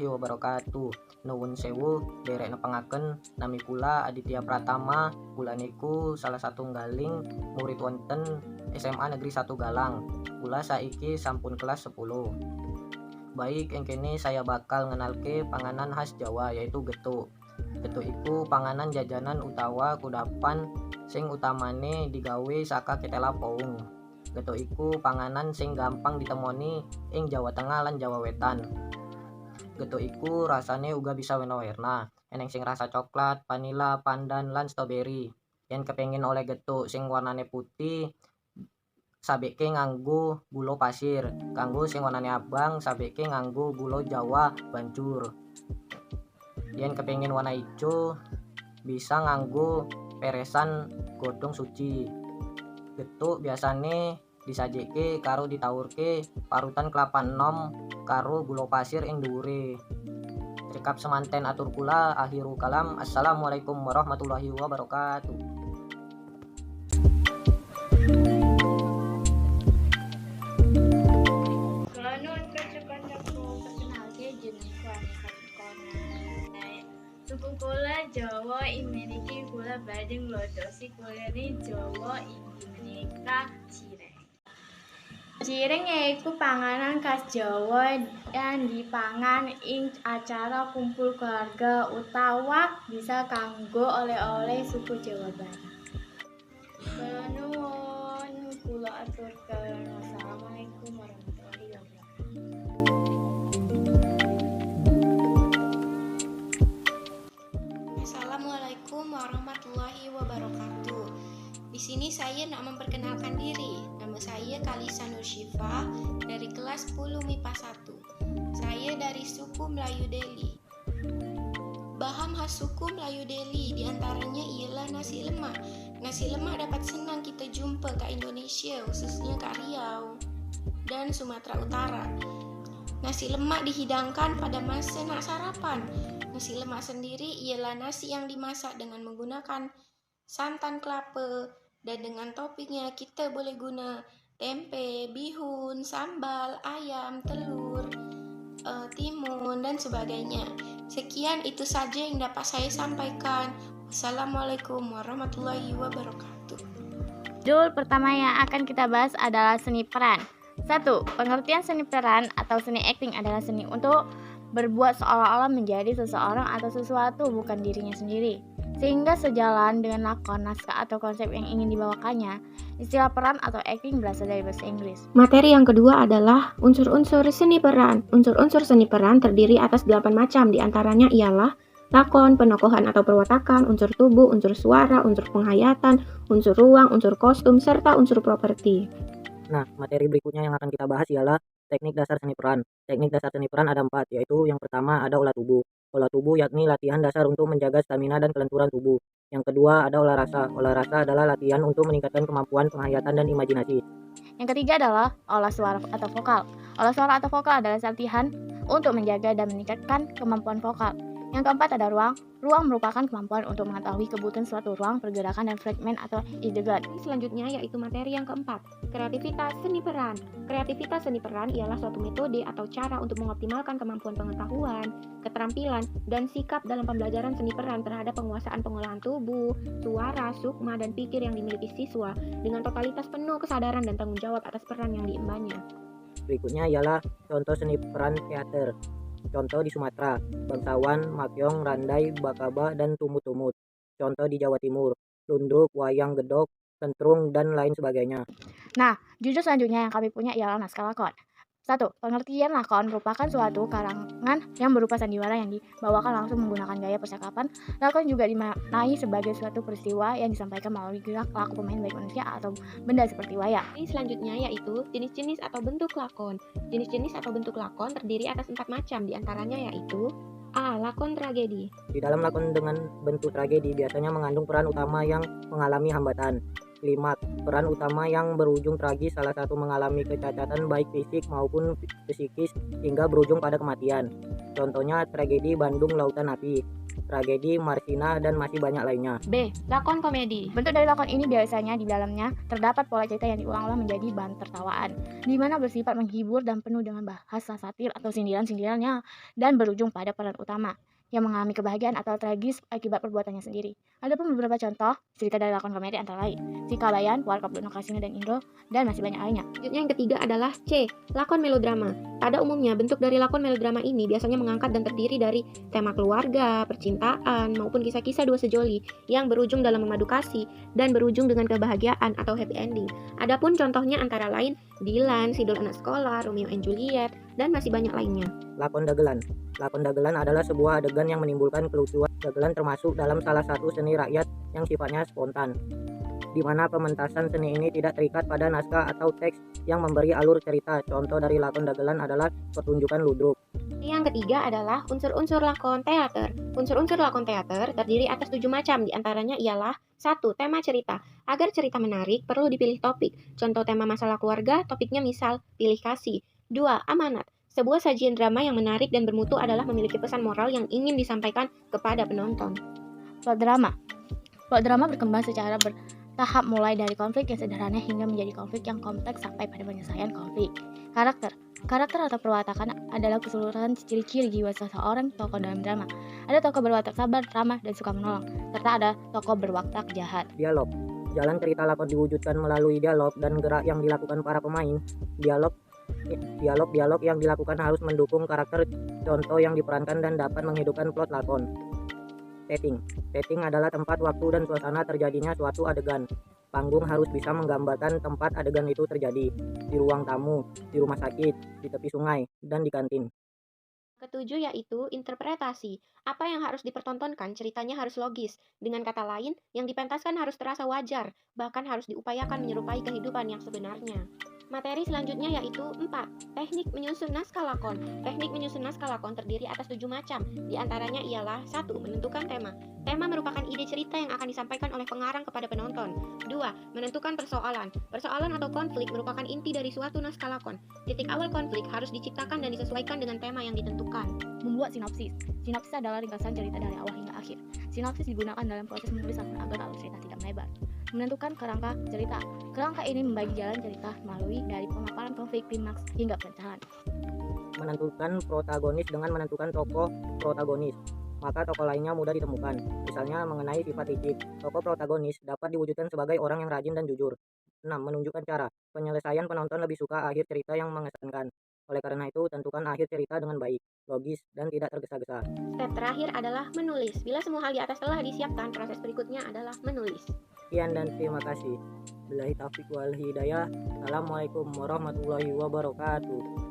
warahmatullahi wabarakatuh. Nuwun sewu derek nepangaken nami kula Aditya Pratama. Kula niku salah satunggaling murid wonten SMA Negeri 1 Galang. Kula saiki sampun kelas 10. Baik, engkene saya bakal ngenalke panganan khas Jawa yaitu getuk. Getuk iku panganan jajanan utawa kudapan sing utamane digawe saka ketela poung. Getuk iku panganan sing gampang ditemoni ing Jawa Tengah lan Jawa Wetan. Getuk iku rasane uga bisa werna-werna, eneng sing rasa coklat, vanila, pandan, lan stroberi. Yen kepengin oleh getuk sing warnane putih, sabeke nganggo gula pasir. Kanggo sing warnane abang, sabeke nganggo gula Jawa banjur. Yen kepengin warna ijo, bisa nganggo peresan godhong suci. Getuk biasane disajike karo ditawurke parutan kelapa enom karo gula pasir ing dhuwure. Rekap semanten atur kula akhiru kalam. Assalamualaikum warahmatullahi wabarakatuh. Kula nuwun kanca-kancaku perkenalke jenengku Aneka Tukona. Suku kula Jawa imeniki kula badhe nglodosi kulene Jawa inggih menika cireng. Cireng yaiku panganan khas Jawa yang dipangan ing acara kumpul keluarga utawa bisa kanggo oleh-oleh suku Jawa Barat. Kula nuwun, kula aturken. Wassalamualaikum warahmatullahi wabarakatuh. Assalamualaikum warahmatullahi wabarakatuh. Di sini saya nak memperkenalkan diri. Nama saya Kalisa Nur Syifa dari kelas 10 MIPA 1. Saya dari suku Melayu Deli. Bahan khas suku Melayu Deli diantaranya ialah nasi lemak. Nasi lemak dapat senang kita jumpa ke Indonesia, khususnya ke Riau dan Sumatera Utara. Nasi lemak dihidangkan pada masa nak sarapan. Nasi lemak sendiri ialah nasi yang dimasak dengan menggunakan santan kelapa, dan dengan toppingnya kita boleh guna tempe, bihun, sambal, ayam, telur, timun, dan sebagainya. Sekian itu saja yang dapat saya sampaikan. Wassalamualaikum warahmatullahi wabarakatuh. Judul pertama yang akan kita bahas adalah seni peran. 1. Pengertian seni peran atau seni acting adalah seni untuk berbuat seolah-olah menjadi seseorang atau sesuatu bukan dirinya sendiri, sehingga sejalan dengan lakon, naskah, atau konsep yang ingin dibawakannya. Istilah peran atau acting berasal dari bahasa Inggris. Materi yang kedua adalah unsur-unsur seni peran. Unsur-unsur seni peran terdiri atas 8 macam, diantaranya ialah lakon, penokohan atau perwatakan, unsur tubuh, unsur suara, unsur penghayatan, unsur ruang, unsur kostum, serta unsur properti. Nah, materi berikutnya yang akan kita bahas ialah teknik dasar seni peran. Teknik dasar seni peran ada 4, yaitu yang pertama ada olah tubuh. Olah tubuh yakni latihan dasar untuk menjaga stamina dan kelenturan tubuh. Yang kedua ada olah rasa. Olah rasa adalah latihan untuk meningkatkan kemampuan penghayatan dan imajinasi. Yang ketiga adalah olah suara atau vokal. Olah suara atau vokal adalah latihan untuk menjaga dan meningkatkan kemampuan vokal. Yang keempat ada ruang. Ruang merupakan kemampuan untuk mengetahui kebutuhan suatu ruang, pergerakan, dan fragmen atau idegat. Selanjutnya yaitu materi yang keempat, kreativitas seni peran. Kreativitas seni peran ialah suatu metode atau cara untuk mengoptimalkan kemampuan pengetahuan, keterampilan, dan sikap dalam pembelajaran seni peran terhadap penguasaan pengolahan tubuh, suara, sukma, dan pikir yang dimiliki siswa dengan totalitas penuh kesadaran dan tanggung jawab atas peran yang diembannya. Berikutnya ialah contoh seni peran teater. Contoh di Sumatera, bangsawan, makyong, randai, bakaba, dan tumut-tumut. Contoh di Jawa Timur, lundruk, wayang gedok, kentrung, dan lain sebagainya. Nah, judul selanjutnya yang kami punya ialah naskah lakon. 1. Pengertian lakon merupakan suatu karangan yang berupa sandiwara yang dibawakan langsung menggunakan gaya percakapan. Lakon juga dimaknai sebagai suatu peristiwa yang disampaikan melalui gerak laku pemain baik manusia atau benda seperti wayang. Selanjutnya yaitu jenis-jenis atau bentuk lakon. Jenis-jenis atau bentuk lakon terdiri atas 4 macam, diantaranya yaitu A. Lakon tragedi. Di dalam lakon dengan bentuk tragedi biasanya mengandung peran utama yang mengalami hambatan. Klimaks, peran utama yang berujung tragis, salah satu mengalami kecacatan baik fisik maupun psikis hingga berujung pada kematian. Contohnya tragedi Bandung Lautan Api. tragedi, marsina, dan masih banyak lainnya. B. Lakon komedi. Bentuk dari lakon ini biasanya di dalamnya terdapat pola cerita yang diulang-ulang menjadi bahan tertawaan, di mana bersifat menghibur dan penuh dengan bahasa satir atau sindiran-sindirannya, dan berujung pada peran utama yang mengalami kebahagiaan atau tragis akibat perbuatannya sendiri. Ada pun beberapa contoh cerita dari lakon komedi antara lain Si Kabayan, Warkop Dono Kasino dan Indro, dan masih banyak lainnya. Selanjutnya yang ketiga adalah C. Lakon melodrama. Pada umumnya, bentuk dari lakon melodrama ini biasanya mengangkat dan terdiri dari tema keluarga, percintaan, maupun kisah-kisah dua sejoli yang berujung dalam memadu kasih dan berujung dengan kebahagiaan atau happy ending. Adapun contohnya antara lain Dilan, Sidul Anak Sekolah, Romeo and Juliet, dan masih banyak lainnya. Lakon dagelan. Lakon dagelan adalah sebuah adegan yang menimbulkan kelucuan. Dagelan termasuk dalam salah satu seni rakyat yang sifatnya spontan, di mana pementasan seni ini tidak terikat pada naskah atau teks yang memberi alur cerita. Contoh dari lakon dagelan adalah pertunjukan ludruk. Yang ketiga adalah unsur-unsur lakon teater. Unsur-unsur lakon teater terdiri atas 7 macam, diantaranya ialah 1. Tema cerita. Agar cerita menarik, perlu dipilih topik. Contoh tema masalah keluarga, topiknya misal, pilih kasih. 2. Amanat. Sebuah sajian drama yang menarik dan bermutu adalah memiliki pesan moral yang ingin disampaikan kepada penonton. Plot drama. Plot drama berkembang secara bertahap mulai dari konflik yang sederhana hingga menjadi konflik yang kompleks sampai pada penyelesaian konflik. Karakter. Karakter atau perwatakan adalah keseluruhan ciri-ciri jiwa seseorang tokoh dalam drama. Ada tokoh berwatak sabar, ramah, dan suka menolong, serta ada tokoh berwatak jahat. Dialog. Jalan cerita lakon diwujudkan melalui dialog dan gerak yang dilakukan para pemain. Dialog yang dilakukan harus mendukung karakter contoh yang diperankan dan dapat menghidupkan plot lakon. Setting. Setting adalah tempat, waktu, dan suasana terjadinya suatu adegan. Panggung harus bisa menggambarkan tempat adegan itu terjadi, di ruang tamu, di rumah sakit, di tepi sungai, dan di kantin. Ketujuh yaitu interpretasi. Apa yang harus dipertontonkan, ceritanya harus logis. Dengan kata lain, yang dipentaskan harus terasa wajar, bahkan harus diupayakan menyerupai kehidupan yang sebenarnya. Materi selanjutnya yaitu 4. Teknik menyusun naskah lakon. Teknik menyusun naskah lakon terdiri atas 7 macam. Di antaranya ialah 1. Menentukan tema. Tema merupakan ide cerita yang akan disampaikan oleh pengarang kepada penonton. 2. Menentukan persoalan. Persoalan atau konflik merupakan inti dari suatu naskah lakon. Titik awal konflik harus diciptakan dan disesuaikan dengan tema yang ditentukan. Membuat sinopsis. Sinopsis adalah ringkasan cerita dari awal hingga akhir. Sinopsis digunakan dalam proses menulis lakon agar alur cerita tidak melebar. Menentukan kerangka cerita. Kerangka ini membagi jalan cerita melalui dari pemaparan konflik, klimaks, hingga perencanaan. Menentukan protagonis. Dengan menentukan tokoh protagonis, maka tokoh lainnya mudah ditemukan. Misalnya mengenai sifat licik, tokoh protagonis dapat diwujudkan sebagai orang yang rajin dan jujur. 6. Menunjukkan cara. Penyelesaian penonton lebih suka akhir cerita yang mengesankan. Oleh karena itu, tentukan akhir cerita dengan baik, logis, dan tidak tergesa-gesa. Step terakhir adalah menulis. Bila semua hal di atas telah disiapkan, proses berikutnya adalah menulis. Sekian dan terima kasih. Billahi taufiq wal hidayah. Assalamualaikum warahmatullahi wabarakatuh.